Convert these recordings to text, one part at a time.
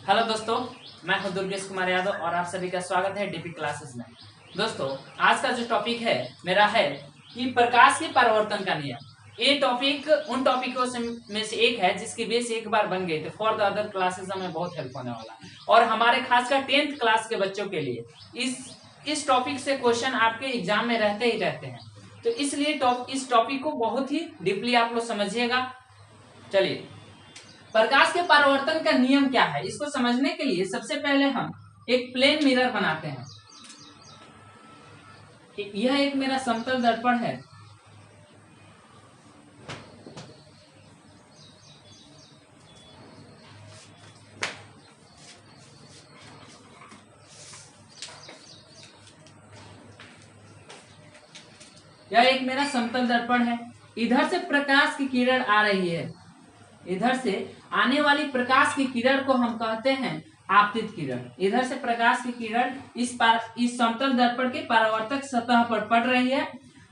Hello दोस्तों, मैं हूं दुर्गेश कुमार यादव और आप सभी का स्वागत है डीपी क्लासेस में। दोस्तों, आज का जो टॉपिक है मेरा है कि प्रकाश के परावर्तन का नियम। ये टॉपिक उन टॉपिकों में से एक है जिसकी बेस एक बार बन गई तो फॉर द अदर क्लासेस हमें बहुत हेल्प होने वाला है और हमारे खासकर 10th क्लास के बच्चों के लिए इस टॉपिक से क्वेश्चन आपके एग्जाम में रहते ही रहते हैं। तो इसलिए इस टॉपिक को बहुत ही डीपली आप लोग समझिएगा। चलिए, प्रकाश के परावर्तन का नियम क्या है इसको समझने के लिए सबसे पहले हम एक प्लेन मिरर बनाते हैं। यह एक मेरा समतल दर्पण है। यह एक मेरा समतल दर्पण है। इधर से प्रकाश की किरण आ रही है। इधर से आने वाली प्रकाश की किरण को हम कहते हैं आपतित किरण। इधर से प्रकाश की किरण इस समतल दर्पण के परावर्तक सतह पर पड़ रही है।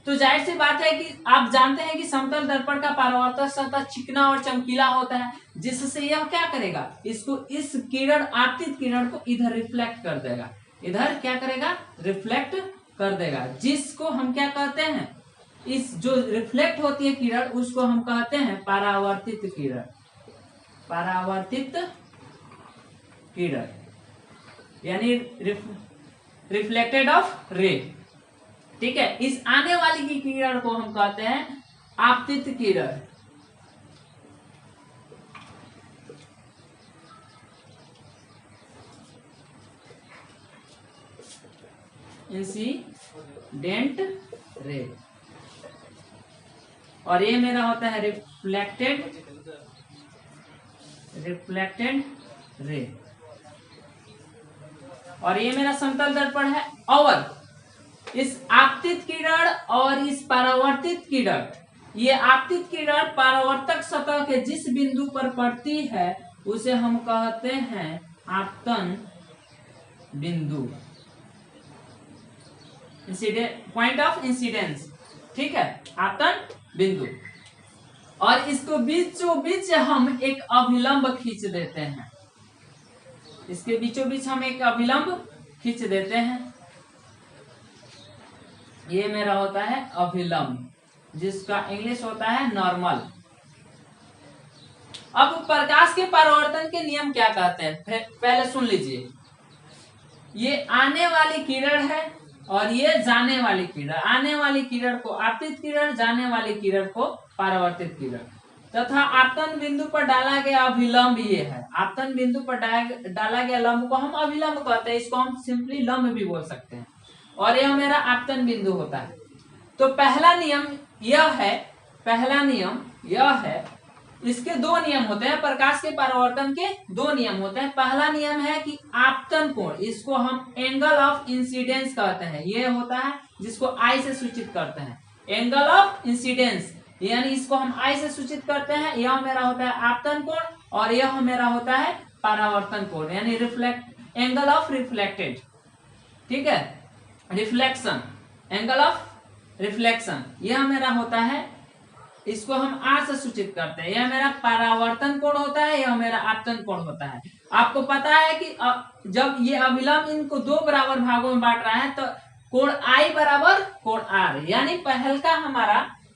तो जाहिर सी बात है कि आप जानते हैं कि समतल दर्पण का परावर्तक सतह चिकना और चमकीला होता है, जिससे यह क्या करेगा, इसको इस किरण आपतित किरण को इधर रिफ्लेक्ट कर देगा। इधर क्या करेगा, रिफ्लेक्ट कर देगा, जिसको हम क्या कहते हैं, इस जो रिफ्लेक्ट होती है किरण उसको हम कहते हैं परावर्तित किरण। परावर्तित किरण यानी रिफ्लेक्टेड ऑफ रे। ठीक है, इस आने वाली की किरण को हम कहते हैं आपतित किरण। Incident ray. और ये मेरा होता है रिफ्लेक्टेड रे। और ये मेरा समतल दर्पण है। और इस आपतित किरण और इस परावर्तित किरण, ये आपतित किरण परावर्तक सतह के जिस बिंदु पर पड़ती है उसे हम कहते हैं आपतन बिंदु, पॉइंट ऑफ इंसिडेंस। ठीक है, आपतन बिंदु। और इसको बीचों बीच हम एक अभिलंब खींच देते हैं। इसके बीचों बीच हम एक अभिलंब खींच देते हैं। ये मेरा होता है अभिलंब, जिसका इंग्लिश होता है नॉर्मल। अब प्रकाश के परावर्तन के नियम क्या कहते हैं पहले सुन लीजिए। ये आने वाली किरण है और ये जाने वाली किरण। आने वाली किरण को आपतित किरण, जाने वाली किरण को परावर्तित किरण। तथा आपतन बिंदु पर डाला गया अभिलंब ये है। आपतन बिंदु पर डाला गया लंब को हम अभिलंब कहते हैं। इसको हम सिंपली लंब भी बोल सकते हैं। और यह मेरा आपतन बिंदु होता है। तो पहला नियम यह है, इसके दो नियम होते हैं। प्रकाश के परावर्तन के दो नियम होते हैं। पहला नियम है कि आपतन कोण, इसको हम एंगल ऑफ इंसिडेंस कहते हैं। ये होता है जिसको आई से सूचित करते हैं, एंगल ऑफ इंसिडेंस, यानी इसको हम आई से सूचित करते हैं। यह मेरा होता है आपतन कोण और यह मेरा होता है परावर्तन कोण, यानी एंगल ऑफ रिफ्लेक्टेड। ठीक है, रिफ्लेक्शन, एंगल ऑफ रिफ्लेक्शन यह मेरा होता है, इसको हम आर से सूचित करते हैं। यह मेरा परावर्तन कोण होता है, यह मेरा आपतन कोण होता है। आपको पता है कि जब ये अभिलंब इनको दो बराबर भागों में बांट रहा है तो कोण आई बराबर कोण आर, यानी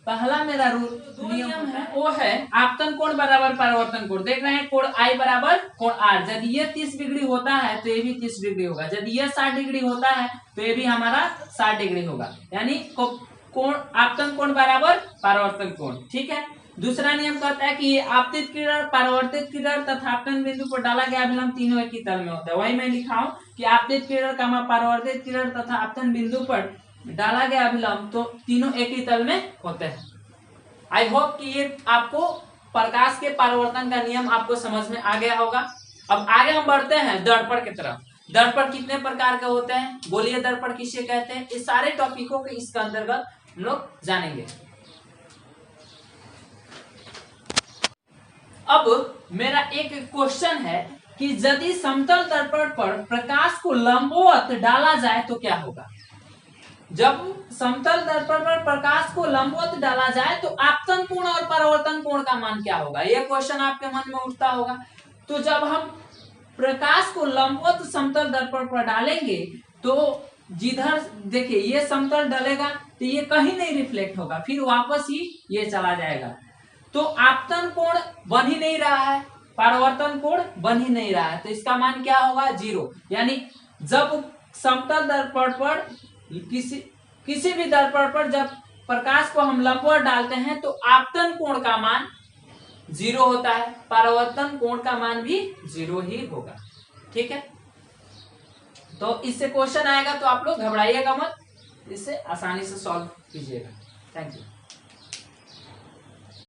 पहला मेरा नियम है वो है आपतन कोण बराबर परावर्तन कोण। देख रहे हैं, कोण आई बराबर कोण आर। यदि ये 30 डिग्री होता है तो ये भी 30 डिग्री होगा। यदि ये 60 डिग्री होता है तो ये भी हमारा 60 डिग्री होगा, यानी कोण आपतन कोण बराबर परावर्तन कोण। ठीक है, दूसरा नियम कहता है कि ये आपतित किरण, परावर्तित किरण तथा आपतन बिंदु पर डाला गया अभिलंब तीनों एक ही तल में होता है। वही मैं लिखा हूं कि आपतित किरण, परावर्तित किरण तथा आपतन बिंदु पर डाला गया अभिलंब तो तीनों एक ही तल में होते हैं। आई होप कि ये आपको प्रकाश के परावर्तन का नियम आपको समझ में आ गया होगा। अब आगे हम बढ़ते हैं दर्पण की तरफ। दर्पण कितने प्रकार के होते हैं, गोलीय दर्पण किसे कहते हैं, इस सारे टॉपिकों के इसके अंतर्गत हम लोग जानेंगे। अब मेरा एक क्वेश्चन है कि यदि समतल दर्पण पर प्रकाश को लंबवत डाला जाए तो क्या होगा। जब समतल दर्पण पर प्रकाश को लंबवत डाला जाए तो आपतन कोण और परावर्तन कोण का मान क्या होगा, यह क्वेश्चन आपके मन में उठता होगा। तो जब हम प्रकाश लंबवत समतल दर्पण पर डालेंगे तो जिधर देखिए ये समतल डलेगा तो ये कहीं नहीं रिफ्लेक्ट होगा, फिर वापस ही ये चला जाएगा। तो आपतन कोण बन ही नहीं रहा है, परावर्तन कोण बन ही नहीं रहा है, तो इसका मान क्या होगा 0। यानी जब समतल दर्पण पर किसी भी दर्पण पर जब प्रकाश को हम लंबवत डालते हैं तो आपतन कोण का मान 0 होता है, परावर्तन कोण का मान भी 0 ही होगा। ठीक है, तो इससे क्वेश्चन आएगा तो आप लोग घबराइएगा मत, इससे आसानी से सॉल्व कीजिएगा। Thank you.